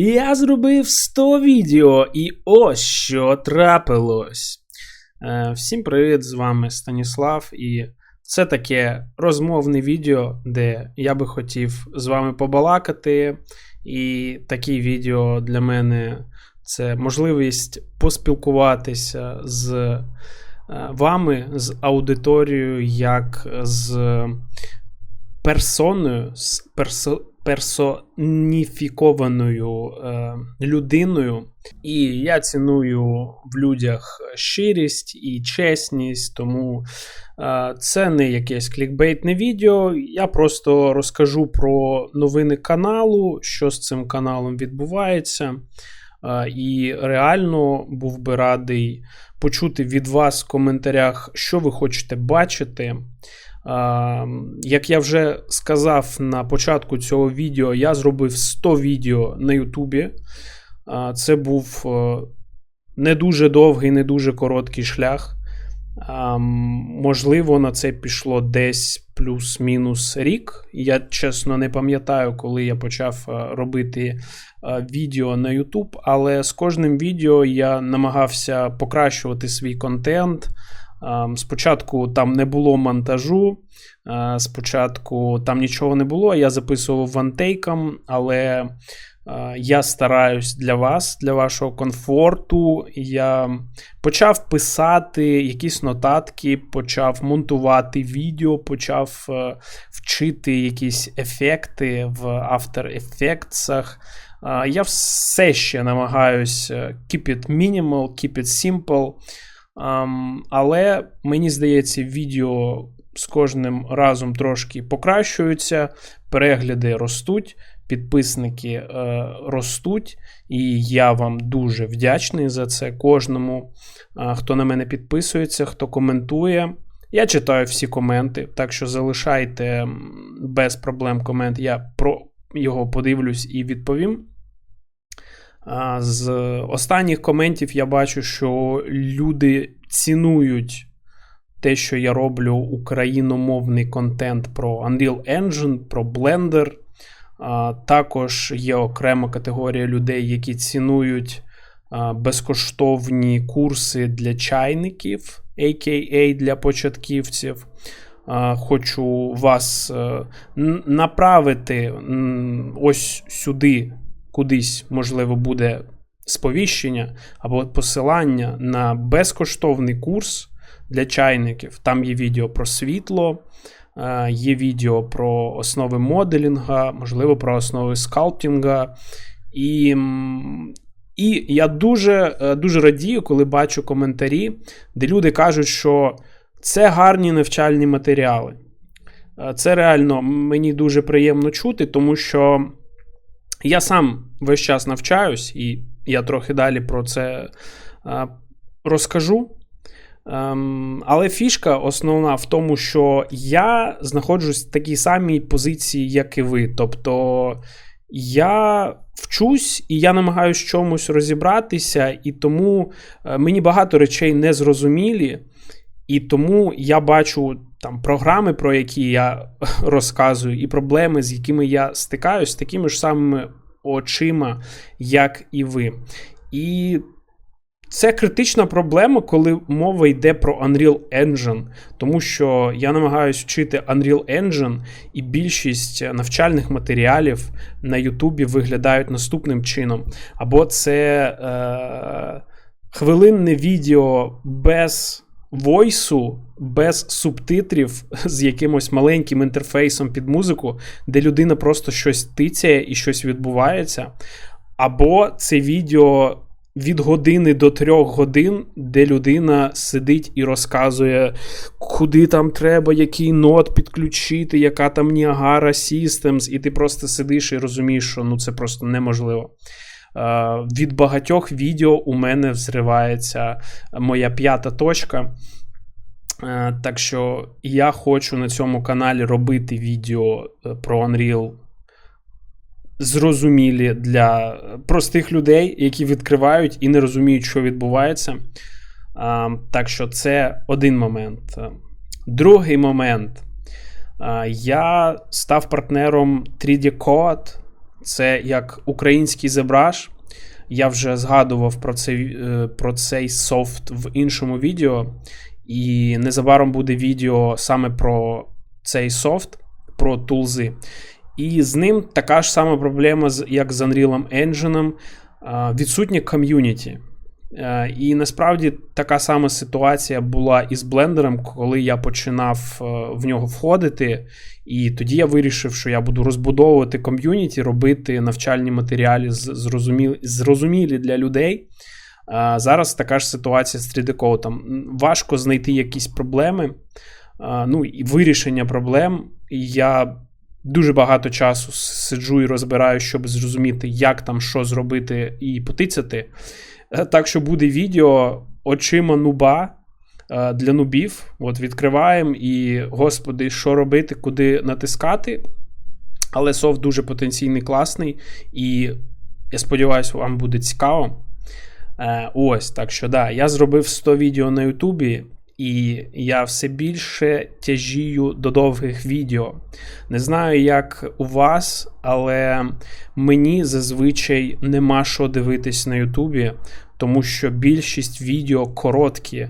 Я зробив 100 відео, і ось що трапилось. Всім привіт, з вами Станіслав, і це таке розмовне відео, де я би хотів з вами побалакати, і такі відео для мене це можливість поспілкуватися з вами, з аудиторією, як з персоною, з персоніфікованою людиною. І я ціную в людях щирість і чесність, тому це не якесь клікбейтне відео, я просто розкажу про новини каналу, що з цим каналом відбувається, і реально був би радий почути від вас в коментарях, що ви хочете бачити. Як я вже сказав на початку цього відео, я зробив 100 відео на Ютубі. Це був не дуже довгий, не дуже короткий шлях. Можливо, на це пішло десь плюс-мінус рік. Я, чесно, не пам'ятаю, коли я почав робити відео на YouTube, але з кожним відео я намагався покращувати свій контент. Спочатку там не було монтажу, спочатку там нічого не було, я записував вантейком, але я стараюсь для вас, для вашого комфорту. Я почав писати якісь нотатки, почав монтувати відео, почав вчити якісь ефекти в After Effects. Я все ще намагаюсь keep it minimal, keep it simple. Але мені здається, відео з кожним разом трошки покращуються, перегляди ростуть, підписники ростуть, і я вам дуже вдячний за це кожному, хто на мене підписується, хто коментує. Я читаю всі коменти, так що залишайте без проблем комент, я про його подивлюсь і відповім. З останніх коментів я бачу, що люди цінують те, що я роблю україномовний контент про Unreal Engine, про Blender. Також є окрема категорія людей, які цінують безкоштовні курси для чайників, a.k.a. для початківців. Хочу вас направити ось сюди, кудись, можливо, буде сповіщення або посилання на безкоштовний курс для чайників. Там є відео про світло, є відео про основи моделінга, можливо, про основи скалптінга. І я дуже радію, коли бачу коментарі, де люди кажуть, що це гарні навчальні матеріали. Це реально мені дуже приємно чути, тому що я сам весь час навчаюсь, і я трохи далі про це розкажу. Але фішка основна в тому, що я знаходжусь в такій самій позиції, як і ви. Тобто я вчусь, і я намагаюсь чомусь розібратися, і тому мені багато речей не зрозумілі, і тому я бачу там програми, про які я розказую, і проблеми, з якими я стикаюсь, такими ж самими очима, як і ви. І це критична проблема, коли мова йде про Unreal Engine, тому що я намагаюся вчити Unreal Engine, і більшість навчальних матеріалів на YouTube виглядають наступним чином. Або це хвилинне відео без войсу, без субтитрів, з якимось маленьким інтерфейсом під музику, де людина просто щось тицяє і щось відбувається. Або це відео від години до 3 годин, де людина сидить і розказує, куди там треба, який нод підключити, яка там Niagara Systems, і ти просто сидиш і розумієш, що це просто неможливо. Від багатьох відео у мене взривається моя 5-та точка. Так що я хочу на цьому каналі робити відео про Unreal зрозумілі для простих людей, які відкривають і не розуміють, що відбувається. Так що це один момент. Другий момент. Я став партнером 3D Code. Це як український ZBrush. Я вже згадував про цей софт в іншому відео. І незабаром буде відео саме про цей софт, про тулзи. І з ним така ж сама проблема, як з Unreal Engine, відсутнє ком'юніті. І насправді така сама ситуація була і з блендером, коли я починав в нього входити, і тоді я вирішив, що я буду розбудовувати ком'юніті, робити навчальні матеріали зрозумілі для людей. Зараз така ж ситуація з 3D-коутом. Важко знайти якісь проблеми, і вирішення проблем. Я дуже багато часу сиджу і розбираю, щоб зрозуміти, як там що зробити і потицяти. Так що буде відео очима нуба для нубів. От відкриваємо і, господи, що робити, куди натискати. Але софт дуже потенційний, класний. І я сподіваюся, вам буде цікаво. Ось, так що, да, я зробив 100 відео на Ютубі. І я все більше тяжію до довгих відео. Не знаю, як у вас, але мені зазвичай нема що дивитись на Ютубі, тому що більшість відео короткі.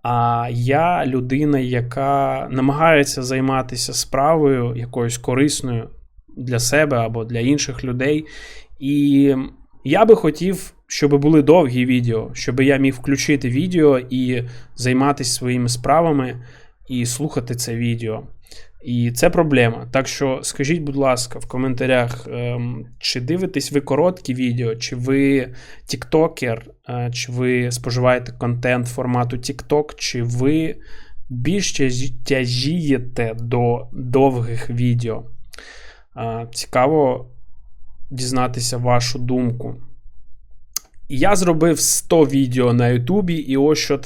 А я людина, яка намагається займатися справою якоюсь корисною для себе або для інших людей. І я би хотів, щоб були довгі відео, щоб я міг включити відео і займатися своїми справами і слухати це відео. І це проблема. Так що скажіть, будь ласка, в коментарях, чи дивитесь ви короткі відео, чи ви тіктокер, чи ви споживаєте контент формату TikTok, чи ви більш тяжієте до довгих відео. Цікаво дізнатися вашу думку. Я зробив 100 відео на Ютубі, і ось що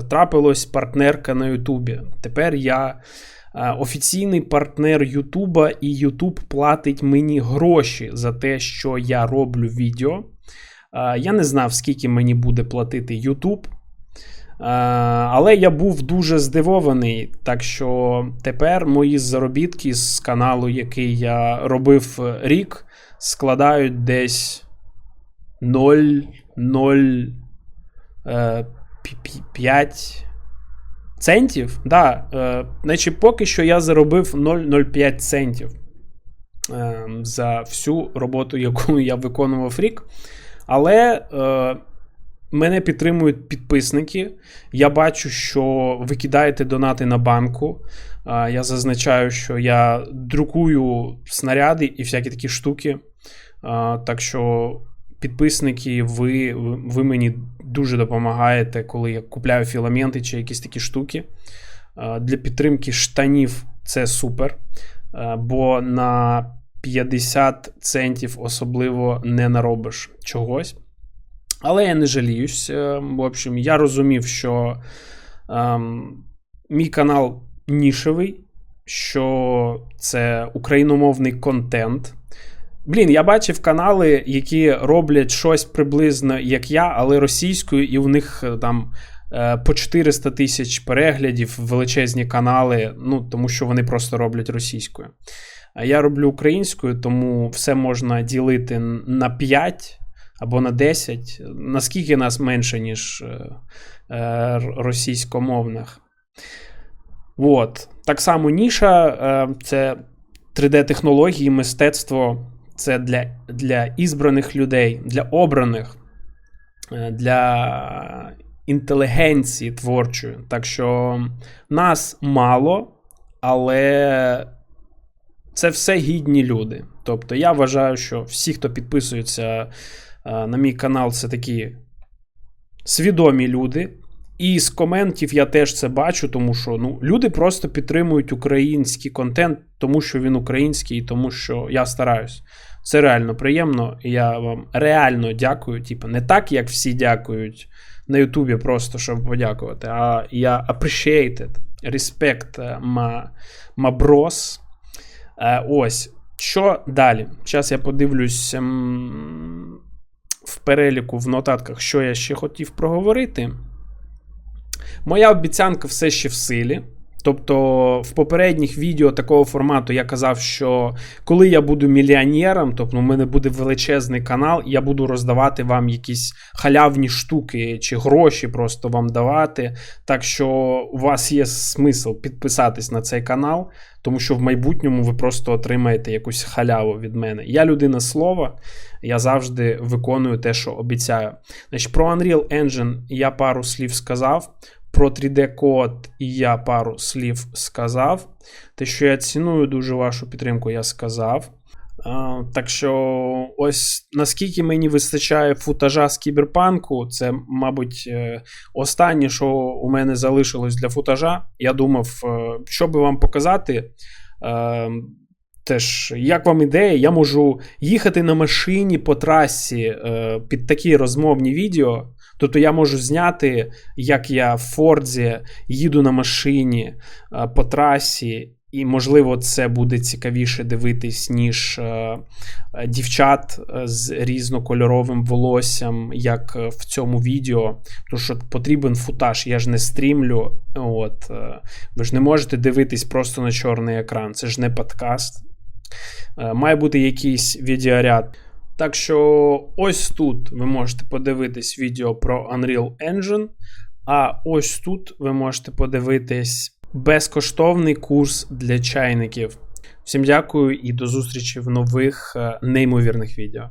трапилось партнерка на Ютубі. Тепер я офіційний партнер Ютуба, і Ютуб платить мені гроші за те, що я роблю відео. Я не знав, скільки мені буде платити Ютуб, але я був дуже здивований. Так що тепер мої заробітки з каналу, який я робив рік, складають десь 0,05 центів. Да, значить, поки що я заробив 0,05 центів за всю роботу, яку я виконував рік. Але мене підтримують підписники. Я бачу, що ви кидаєте донати на банку. Я зазначаю, що я друкую снаряди і всякі такі штуки. Так що підписники, ви мені дуже допомагаєте, коли я купляю філаменти чи якісь такі штуки. Для підтримки штанів це супер, бо на 50 центів особливо не наробиш чогось. Але я не жаліюсь. В общем, я розумів, що мій канал нішевий, що це україномовний контент. Я бачив канали, які роблять щось приблизно як я, але російською, і у них там по 400 тисяч переглядів, величезні канали, тому що вони просто роблять російською. А я роблю українською, тому все можна ділити на 5 або на 10. Наскільки нас менше, ніж російськомовних. От. Так само ніша, це 3D-технології, мистецтво. Це для ізбраних людей, для обраних, для інтелігенції творчої. Так що нас мало, але це все гідні люди. Тобто я вважаю, що всі, хто підписується на мій канал, це такі свідомі люди. І з коментів я теж це бачу, тому що люди просто підтримують український контент, тому що він український, і тому що я стараюсь. Це реально приємно, і я вам реально дякую. Не так, як всі дякують на Ютубі, просто щоб подякувати, а я appreciate it, respect my bros. Ось, що далі? Зараз я подивлюсь в переліку, в нотатках, що я ще хотів проговорити. Моя обіцянка все ще в силі, Тобто в попередніх відео такого формату я казав, що коли я буду мільйонером, тобто у мене буде величезний канал, я буду роздавати вам якісь халявні штуки чи гроші просто вам давати. Так що у вас є смисл підписатись на цей канал, тому що в майбутньому ви просто отримаєте якусь халяву від мене. Я людина слова, я завжди виконую те, що обіцяю. Значить, про Unreal Engine я пару слів сказав. Про 3D-код я пару слів сказав. Те, що я ціную дуже вашу підтримку, я сказав. Так що ось наскільки мені вистачає футажа з Кіберпанку, це, мабуть, останнє, що у мене залишилось для футажа. Я думав, що би вам показати. Теж, як вам ідея, я можу їхати на машині по трасі під такі розмовні відео. Тобто я можу зняти, як я в Фордзі їду на машині по трасі, і, можливо, це буде цікавіше дивитись, ніж дівчат з різнокольоровим волоссям, як в цьому відео. Тому що потрібен футаж, я ж не стрімлю. Ви ж не можете дивитись просто на чорний екран, це ж не подкаст. Має бути якийсь відеоряд. Так що ось тут ви можете подивитись відео про Unreal Engine, а ось тут ви можете подивитись безкоштовний курс для чайників. Всім дякую і до зустрічі в нових неймовірних відео.